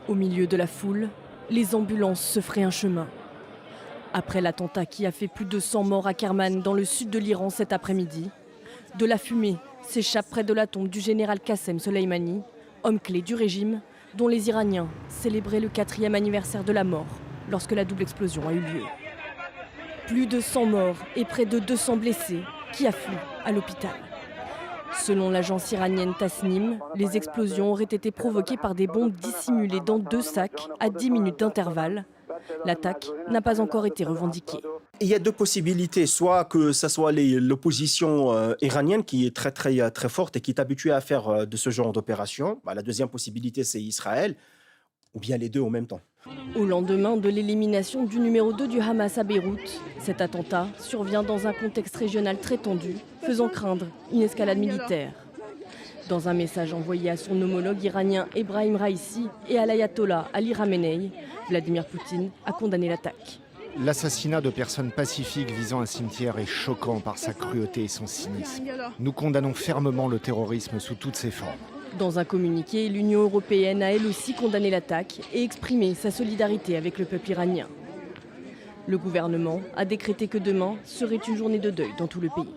Au milieu de la foule, les ambulances se feraient un chemin. Après l'attentat qui a fait plus de 100 morts à Kerman dans le sud de l'Iran cet après-midi, de la fumée s'échappe près de la tombe du général Qassem Soleimani, homme clé du régime, dont les Iraniens célébraient le 4e anniversaire de la mort lorsque la double explosion a eu lieu. Plus de 100 morts et près de 200 blessés qui affluent à l'hôpital. Selon l'agence iranienne Tasnim, les explosions auraient été provoquées par des bombes dissimulées dans 2 sacs à 10 minutes d'intervalle. L'attaque n'a pas encore été revendiquée. Il y a 2 possibilités, soit que ce soit l'opposition iranienne qui est très forte et qui est habituée à faire de ce genre d'opération. La deuxième possibilité, c'est Israël, ou bien les deux en même temps. Au lendemain de l'élimination du numéro 2 du Hamas à Beyrouth, cet attentat survient dans un contexte régional très tendu, faisant craindre une escalade militaire. Dans un message envoyé à son homologue iranien Ebrahim Raïssi et à l'ayatollah Ali Khamenei, Vladimir Poutine a condamné l'attaque. L'assassinat de personnes pacifiques visant un cimetière est choquant par sa cruauté et son cynisme. Nous condamnons fermement le terrorisme sous toutes ses formes. Dans un communiqué, l'Union européenne a elle aussi condamné l'attaque et exprimé sa solidarité avec le peuple iranien. Le gouvernement a décrété que demain serait une journée de deuil dans tout le pays.